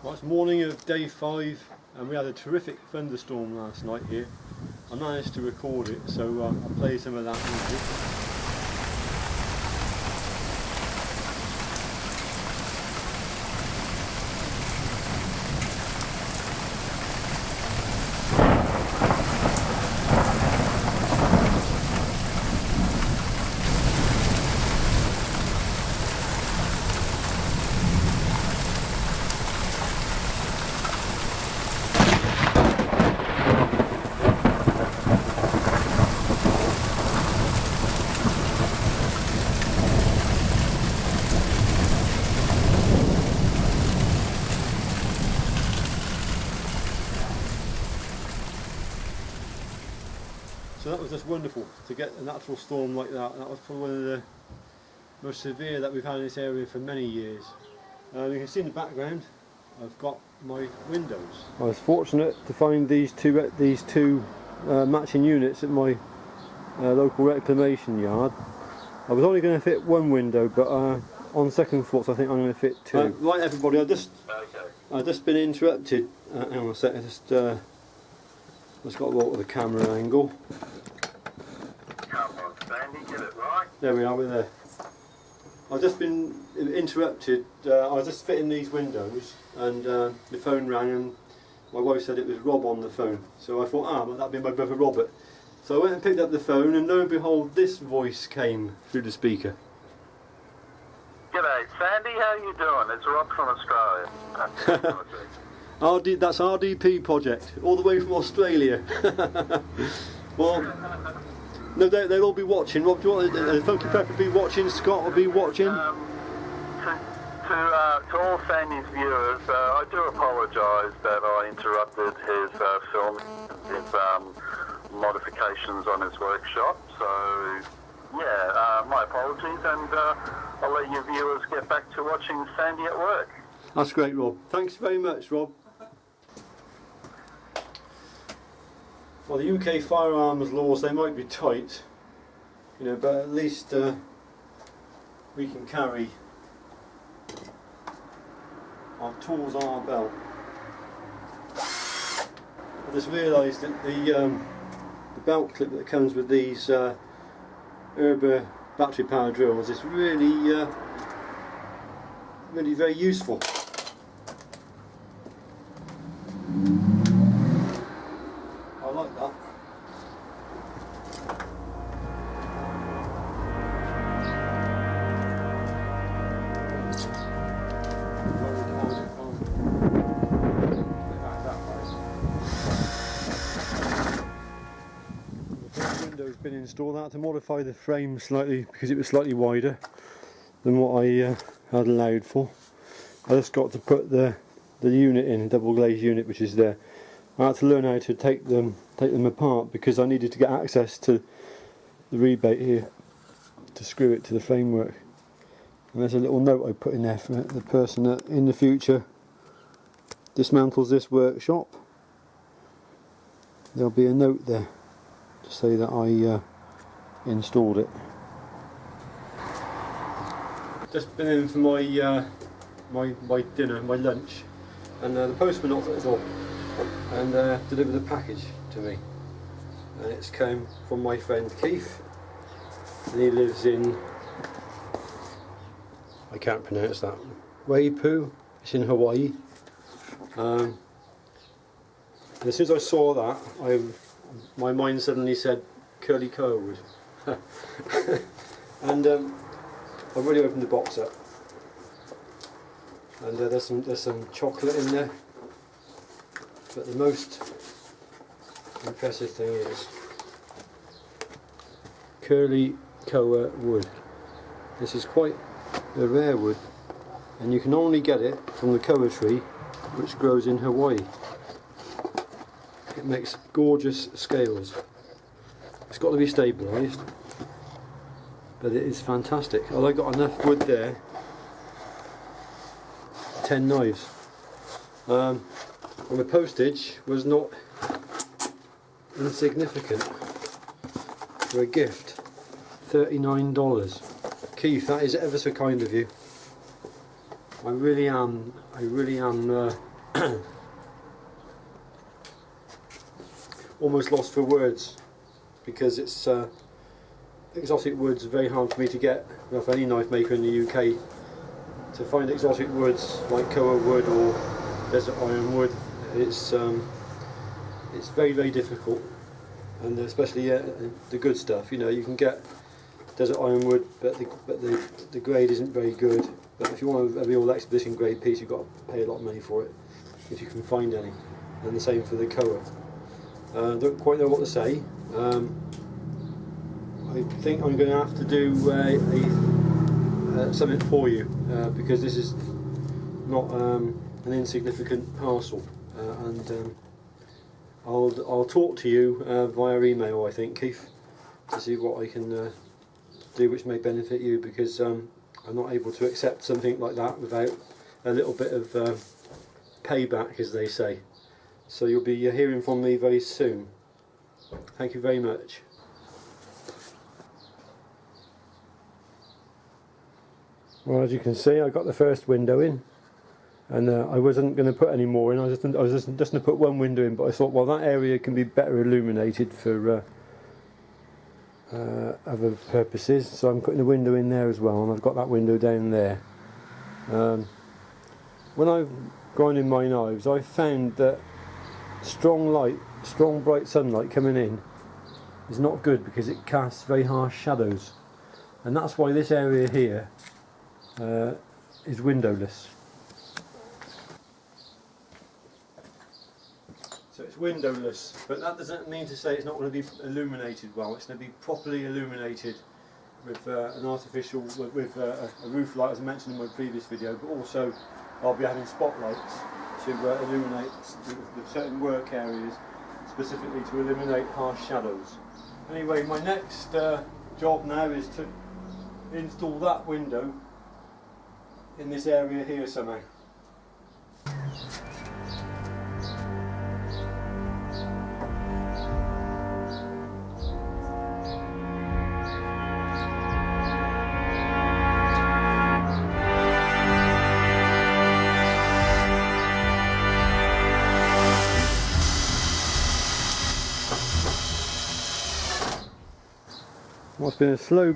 Well, it's morning of day 5 and we had a terrific thunderstorm last night here. I managed to record it, so I'll play some of that music. So that was just wonderful to get a natural storm like that. That was probably one of the most severe that we've had in this area for many years. You can see in the background I've got my windows. I was fortunate to find these two matching units at my local reclamation yard. I was only going to fit one window, but on second thoughts I think I'm going to fit two. Right everybody, I've just been interrupted. Hang on a sec, I've got to go to the camera angle. Come on, Sandy, get it right. There we are, we're there. I've just been interrupted. I was just fitting these windows and the phone rang and my wife said it was Rob on the phone. So I thought, that'd be my brother Robert. So I went and picked up the phone and lo and behold this voice came through the speaker. G'day, Sandy, how you doing? It's Rob from Australia. That's RDP Project, all the way from Australia. Well, no doubt they'll all be watching. Rob, do you want Funky Pepper be watching? Scott will be watching? To all Sandy's viewers, I do apologise that I interrupted his filming, his modifications on his workshop. So, yeah, my apologies, and I'll let you viewers get back to watching Sandy at work. That's great, Rob. Thanks very much, Rob. Well, the UK firearms laws, they might be tight, but at least we can carry our tools on our belt. I just realised that the belt clip that comes with these Erber battery powered drills is really very useful. I like that. The window's been installed. I had to modify the frame slightly because it was slightly wider than what I had allowed for. I just got to put the unit in, a double glazed unit which is there. I had to learn how to take them apart because I needed to get access to the rebate here to screw it to the framework. And there's a little note I put in there for the person that in the future dismantles this workshop. There'll be a note there to say that I installed it. Just been in for my my dinner, my lunch, and the postman knocked at the door and delivered a package to me, and it's come from my friend Keith, and he lives in, I can't pronounce that, Waipu. It's in Hawaii. And as soon as I saw that, my mind suddenly said curly koa wood. And I've already opened the box up, and there's some chocolate in there, but the most impressive thing is curly koa wood. This is quite a rare wood, and you can only get it from the koa tree which grows in Hawaii. It makes gorgeous scales. It's got to be stabilised, but it is fantastic. I got enough wood there, 10 knives. And the postage was not insignificant for a gift. $39. Keith, that is ever so kind of you. I really am almost lost for words, because it's exotic woods are very hard for me to get, well, for any knife maker in the UK. To find exotic woods like koa wood or desert iron wood, it's very, very difficult, and especially the good stuff. You know, you can get desert iron wood, but the grade isn't very good. But if you want a real expedition grade piece, you've got to pay a lot of money for it, if you can find any. And the same for the koa. Don't quite know what to say. I think I'm going to have to do something for you, because this is not an insignificant parcel, and I'll talk to you via email, I think, Keith, to see what I can do which may benefit you, because I'm not able to accept something like that without a little bit of payback, as they say. So you'll be hearing from me very soon. Thank you very much. Well, as you can see, I got the first window in, and I wasn't going to put any more in. I was just going to put one window in, but I thought, well, that area can be better illuminated for other purposes, so I'm putting a window in there as well, and I've got that window down there. When I've grinded my knives, I've found that strong bright sunlight coming in is not good, because it casts very harsh shadows, and that's why this area here is windowless. So it's windowless, but that doesn't mean to say it's not going to be illuminated well. It's going to be properly illuminated with an artificial, with a roof light, as I mentioned in my previous video, but also I'll be having spotlights to illuminate the certain work areas, specifically to eliminate harsh shadows. Anyway, my next job now is to install that window in this area here somehow. Well, it's been a slow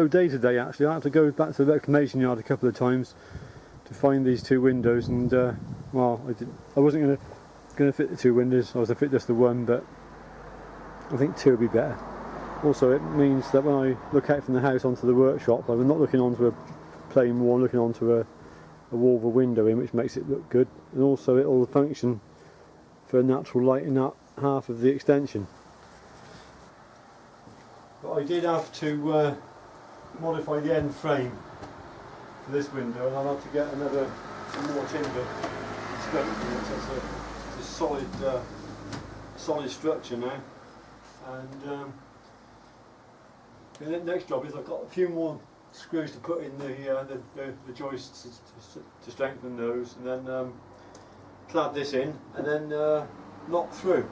day today actually. I had to go back to the reclamation yard a couple of times to find these two windows, and well, I wasn't going to fit the two windows. I was going to fit just the one, but I think two would be better. Also, it means that when I look out from the house onto the workshop, I'm not looking onto a plain wall, I'm looking onto a wall with a window in, which makes it look good, and also it will function for natural light in that half of the extension. But I did have to modify the end frame for this window, and I'll have to get some more timber to strengthen it. So it's a solid structure now. And the next job is I've got a few more screws to put in the joists to strengthen those, and then clad this in, and then knock through.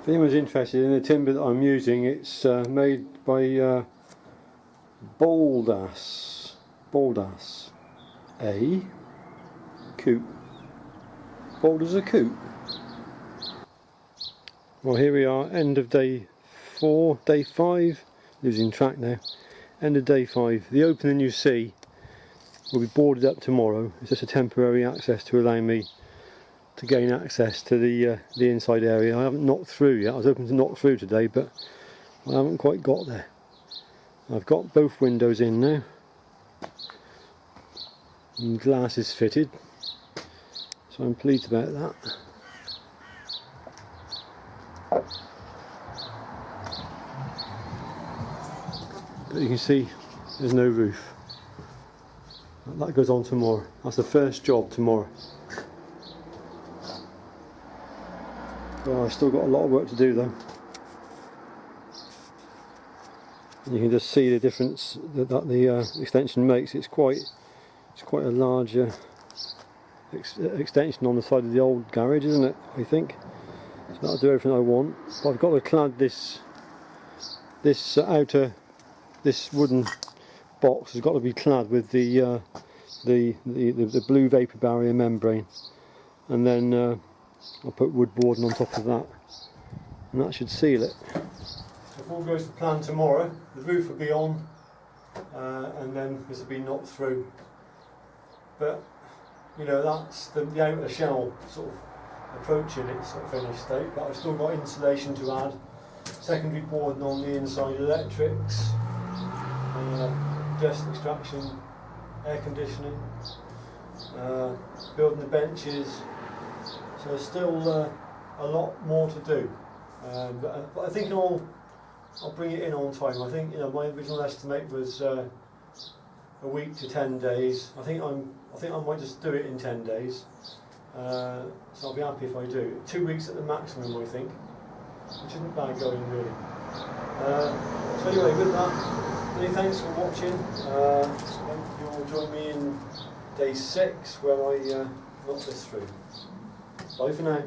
If anyone's interested in the timber that I'm using, it's made by Baldas A. Coop. Boulders a Coop. Well, here we are, end of day 4, day 5, losing track now. End of day 5. The opening you see will be boarded up tomorrow. It's just a temporary access to allow me to gain access to the inside area. I haven't knocked through yet. I was hoping to knock through today, but I haven't quite got there. I've got both windows in now, and glass is fitted, so I'm pleased about that. But you can see there's no roof. That goes on tomorrow. That's the first job tomorrow. Well, I've still got a lot of work to do though. And you can just see the difference that the extension makes. It's quite a large extension on the side of the old garage, isn't it? I think. So that'll do everything I want. But I've got to clad this wooden box has got to be clad with the blue vapor barrier membrane. and then I'll put wood boarding on top of that, and that should seal it. So if all goes to plan tomorrow, the roof will be on, and then this will be knocked through. But you know, that's the outer shell sort of approaching its sort of finished state, but I've still got insulation to add, secondary boarding on the inside, electrics, dust extraction, air conditioning, building the benches, so there's still a lot more to do, but I think I'll bring it in on time. I think, you know, my original estimate was a week to 10 days. I think I might just do it in 10 days. So I'll be happy if I do. 2 weeks at the maximum, I think, which isn't bad going really. So anyway, with that, many thanks for watching. Hope you'll join me in day 6 where I knock this through. Bye for now.